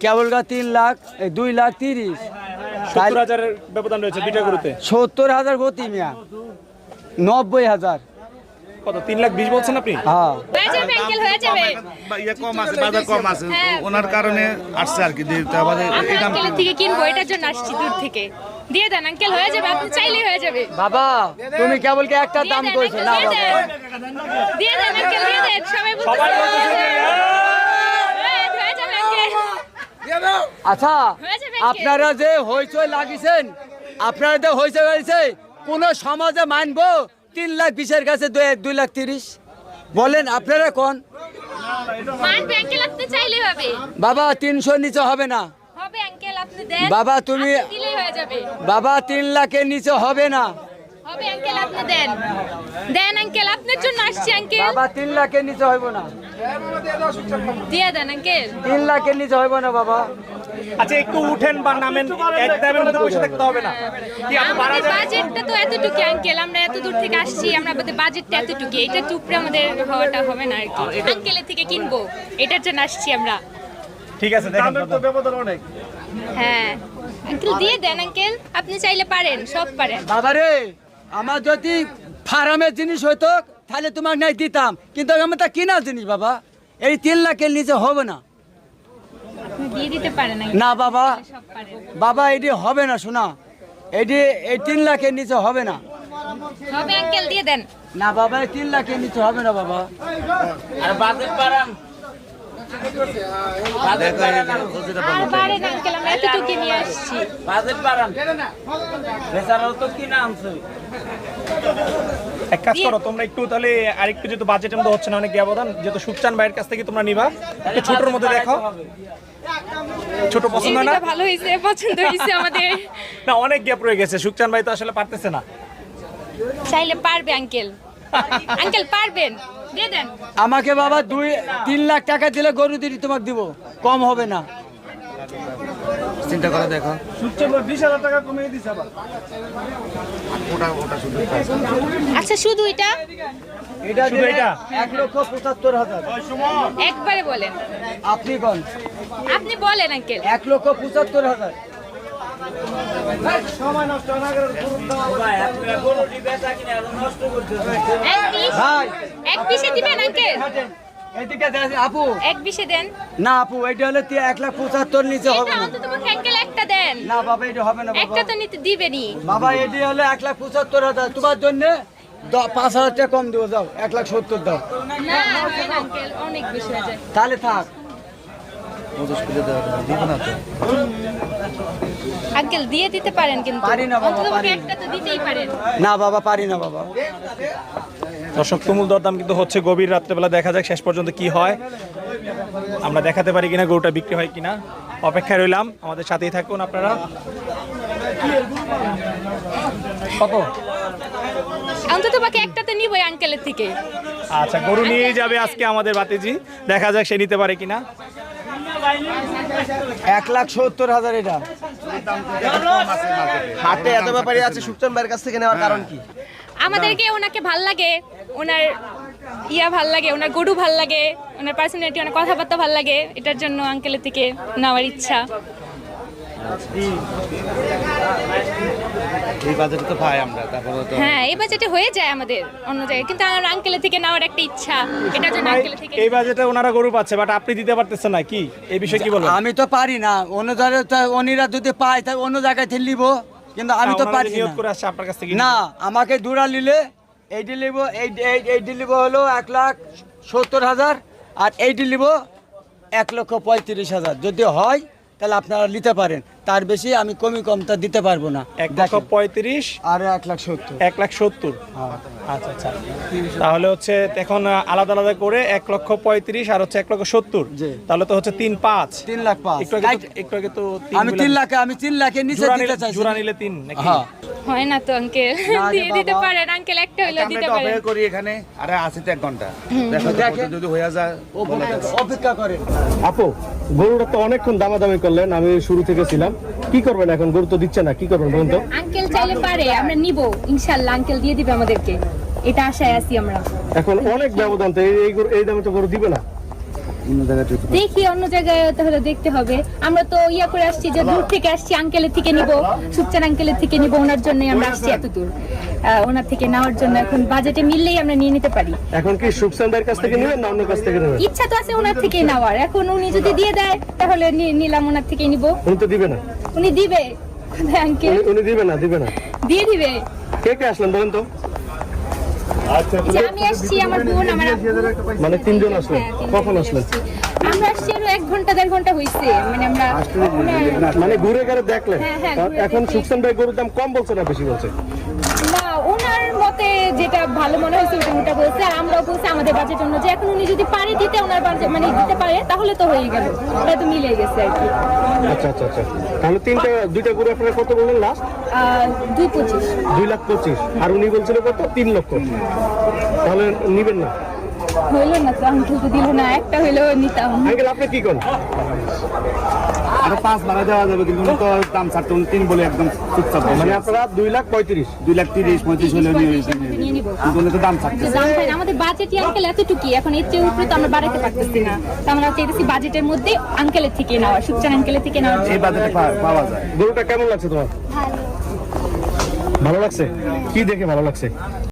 কেবলগা 3,02,30,000 70,000 ব্যবধান রয়েছে দুইটা গরুতে। 70,000 গতি মিয়া 90,000। কত 3,20,000 বলছেন আপনি? হ্যাঁ হয়ে যাবে আঙ্কেল, হয়ে যাবে। ইয়ে কম আছে, বাজার কম আছে, ওনার কারণে আসছে আর কি। আমরা আঙ্কেলের থেকে কিনবো, এটার জন্য আসছি দূর থেকে। দিয়ে দেন আঙ্কেল, হয়ে যাবে, আপনি চাইলেই হয়ে যাবে। বাবা তুমি কেবল কি একটা দাম কইছো না বাবা? দিয়ে দেন আঙ্কেল, দিয়ে দেন, সবাই বলতেছে হয়ে যাবে আঙ্কেল। আচ্ছা হয়ে যাবে কি? আপনারা যে হইচই লাগিয়েছেন, আপনারা যে হইচই লাগিয়েছে, কোন সমাজে মানবো 3,20,000 কাছে 2,30,000? বলেন আপনারা কোন? মানবে আঙ্কেল, আপনি চাইলেই হবে। বাবা 300 নিচে হবে না হবে আঙ্কেল, আপনি দেন। বাবা তুমি আপনি দিলেই হয়ে যাবে। বাবা 3 লাখের নিচে হবে না হবে আঙ্কেল, আপনি দেন। দেন আঙ্কেল, আপনার জন্য আসছি আঙ্কেল। বাবা 3 লাখের নিচে হইব না, দিয়ে দেন আঙ্কেল। 3 লাখের নিচে হইব না বাবা। আচ্ছা একটু উঠেন বা নামেন, এক দামের মধ্যে বসে থাকতে হবে না কি? আপনি বাড়া আমাদের বাজেটটা তো এতটুকু আঙ্কেল, আমরা এত দূর থেকে আসছি, আমাদের বাজেটটা এতটুকু, এটা চুপড়ে আমাদের হওয়াটা হবে না আর কি। আঙ্কেলের থেকে কিনবো, এটার জন্য আসছি আমরা। ঠিক আছে, দেখেন তো ব্যবধান অনেক। হ্যাঁ আঙ্কেল, দিয়ে দেন আঙ্কেল, আপনি চাইলে পারেন, সব পারেন। বাবা রে, আমার যদি ফার্মের জিনিস হইতো তাহলে তোমাকে নাই দিতাম, কিন্তু আমার তা কিনা জিনিস বাবা। এই 3 লাখের নিচে হবে না। আপনি দিয়ে দিতে পারেন না বাবা, সব পারেন। বাবা এটি হবে না, শোনা, এটি এই 3 লাখের নিচে হবে না। হবে আঙ্কেল, দিয়ে দেন। না বাবা, এই 3 লাখের নিচে হবে না বাবা। আর বাজেট বাড়ান, আর পারেন আঙ্কেল, আমরা এতটুকু নিয়ে আসছি। বাজেট বাড়ান, বেচারাও তো কিনা আনছে। এক কাজ করো তোমরা একটু, তাহলে আরেকটু, যেহেতু বাজেটের মধ্যে হচ্ছে না অনেক ব্যবধান, যেহেতু সুকচান ভাইয়ের কাছ থেকে তোমরা নিবা, একটু ছোটর মধ্যে দেখো। ছোট পছন্দ হয় না? এটা ভালো হয়েছে, পছন্দ হয়েছে আমাদের। না অনেক গ্যাপ রয়ে গেছে, সুকচান ভাই তো আসলে পারতেছে না। চাইলে পারবে আঙ্কেল, আঙ্কেল পারবেন, দিয়ে দেন। আমাকে বাবা 2-3 লাখ টাকা দিলে গরু দিদি তোমাকে দিব, কম হবে না। চিন্তা করে দেখো। 20,000 টাকা কমিয়ে দিছে আবার। ওটা শুধু আচ্ছা শুধু এটা এটা শুধু এটা? 1,75,000। একবারে বলেন, আপনি কোন? আপনি বলেন আঙ্কেল। 1,75,000। ভাই এক পিসে দিবেন আঙ্কেল, এদিকে দেখেন আপু। এক পিসে দেন। না আপু, এটা হলে 1,75,000 নিচে হবে এটা না। অন্তত পক্ষে আঙ্কেল একটা দেন। না বাবা, এটা হবে না একটা বাবা। তো নিতে দিবেনই। বাবা এটি হলে 1,75,000, তোমার জন্য 5,000 টাকা কম দিব, যাও 1,70,000 দাও, না হয় না আঙ্কেল, অনেক বেশি হয়ে যায়। তাহলে থাক। দিব না তো। আঙ্কেল দিয়ে দিতে পারেন, কিন্তু পারি না বাবা, অন্তত পক্ষে পারি না। একটা তো দিতেই পারেন। না বাবা, পারি না বাবা। দর্শক তুমুল দরদাম কিন্তু হচ্ছে, গভীর রাত্রেবেলা দেখা যাক শেষ পর্যন্ত কি হয়, আমরা দেখাতে পারি কিনা, গরুটা বিক্রি হয় কিনা। অপেক্ষায় রইলাম, আমাদের সাথেই থাকুন আপনারা। কত? অন্তত পক্ষে একটা তো নিবই আঙ্কেলের থেকে। আচ্ছা, গরু নিয়ে যাবে আজকে আমাদের বাতিজি, দেখা যাক সে নিতে পারে কিনা। 1,70,000 এটা। হাটে এত ব্যাপারই আছে, সুকচান ভাইয়ের কাছ থেকে নেওয়ার কারণ কি? আমাদেরকে ওনাকে ভাল লাগে, ওনার ভাল লাগে, ওনার গরু ভাল লাগে, ওনার পার্সোনালিটি, ওনার কথাবার্তা ভাল লাগে, এটার জন্য আঙ্কেলের থেকে নেওয়ার ইচ্ছা। এই বাজারে তো পাই আমরা, তারপরে তো হ্যাঁ এই বাজেটে হয়ে যায় আমাদের অন্য জায়গায়, কিন্তু আমার আঙ্কেলের থেকে নেওয়ার একটা ইচ্ছা, এটার জন্য আঙ্কেলের থেকে। এই বাজেটে ওনারা গরু পাচ্ছে, বাট আপনি দিতে পারতেছেন না, কি এই বিষয়ে কি বলবেন? আমি তো পারি না, অন্য জায়গায় অন্যরা যদি পায় তাই অন্য জায়গায় থেকে নিব, কিন্তু আমি তো ওনারা পারি যে নিয়ত না। করে আসছে আপনার কাছ থেকে না, আমাকে দুরা নিলে এইটি নিব, এইটি নিব হলো 1,70,000, আর এইটি নিব 1,35,000। যদি হয় তাহলে আপনারা নিতে পারেন, তার বেশি আমি কমটা দিতে পারবো না। 1,35,000 আর 1,70,000। 1,70,000। আচ্ছা আচ্ছা, তাহলে হচ্ছে এখন আলাদা আলাদা করে 1,35,000 আর হচ্ছে 1,70,000, জি। তাহলে তো হচ্ছে 3,5,000। 3,05,000। একটু আগে তো আমি 3 লাখের নিচে দিতে চাইছি। জোড়া নিলে 3 নাকি? হ্যাঁ, হয় না তো আঙ্কেল, না রে দিয়ে দিতে বাবা। পারেন আঙ্কেল, একটা হইলো আমরা দিতে একটু পারেন। অপেক্ষা করি এখানে, আরে আসি তো 1 ঘন্টা, দেখো তো দেখেন। যদি হয়ে যায় বলে দেবো। অপেক্ষা করেন। আপু, গরুটা তো অনেকক্ষণ দামাদামি করলেন, আমি শুরু থেকে ছিলাম, কি করবেন এখন? গরু তো দিচ্ছে না, কি করবেন বলুন তো? আঙ্কেল চাইলে পারে, আমরা নিব ইনশাআল্লাহ, আঙ্কেল দিয়ে দিবে আমাদেরকে, এটা আশায় আছি আমরা। এখন অনেক ব্যবধান তো, এই দামে তো গরু দিবে না। দেখি অন্য জায়গায় তাহলে দেখতে হবে। আমরা তো ইয়া করে আসছি যে দূর থেকে আসছি, আঙ্কেলের থেকে নিব, সুকচান আঙ্কেলের থেকে নিব, ওনার জন্য আমরা আসছি এত দূর। ওনার থেকে নেওয়ার জন্য এখন বাজেটে মিললেই আমরা নিয়ে নিতে পারি। এখন কি সুকচান ভাইয়ের কাছ থেকে নেবেন না অন্য কাছ থেকে নেবেন? ইচ্ছা তো আছে ওনার থেকে নেওয়ার, এখন উনি যদি দিয়ে দেয় তাহলে নিলাম, ওনার থেকে নিব। উনি তো দিবে না। উনি দিবে আঙ্কেল, উনি দিবে না, দিবে না। দিয়ে দিবে। কে কে আসলেন বলেন তো? যে আমি আসছি, আমার বোন, আমার আব্বু। মানে 3 জন আসলেন? হ্যাঁ, 3 জন কখন আসলেন? আসছি। আমরা আসছি আরো 1 ঘন্টা 1.5 ঘন্টা হয়েছে, মানে আমরা মানে ঘুরে ঘুরে দেখলেন? হ্যাঁ, হ্যাঁ, ঘুরে এখন দেখি। সুকচান ভাই গরুর দাম কম বলছে না বেশি বলছে? না, ওনার মতে যেটা ভালো মনে হয়েছে ওটা বলছে, আর আমরাও বলছি আমাদের বাজেট অনুযায়ী। এখন উনি যদি পারে দিতে, ওনার বাজেট মানে দিতে পারে, তাহলে তো হয়ে গেল, ওটা তো মিলে গেছে আর কি। আচ্ছা আচ্ছা আচ্ছা। তাহলে 2টা গরু আপনারা কত বললেন লাস্ট? 2.25 2,25,000। আর উনি বলছিল কত? 3 লক্ষ। তাহলে নিবেন না? হইলো না তো, আঙ্কেল তো দিল না, একটা হইলেও নিতাম। আঙ্কেল আপনি কি করেন? আরো 5 বাড়া দেওয়া যাবে, কিন্তু উনি তো দাম ছাড়তে উনি 3 বলে একদম চুপচাপ মানে আপনারা 2,35,000। 2,30,000-35,000 হলে নিয়ে নিয়ে নিব। কিন্তু উনি তো দাম ছাড়তে যে দাম চাই না, আমাদের বাজেটই আঙ্কেল এতটুকুই, এখন এর চেয়ে উপরে তো আমরা বাড়াতে পারতেছি না। তো আমরা চাইতেছি বাজেটের মধ্যে আঙ্কেলের থেকে নেওয়া, সুকচান আঙ্কেলের থেকে নেওয়া। এই বাজেটে পাওয়া যায়। গরুটা কেমন লাগছে তোমার? ভালো লাগছে? কি দেখে ভালো লাগছে?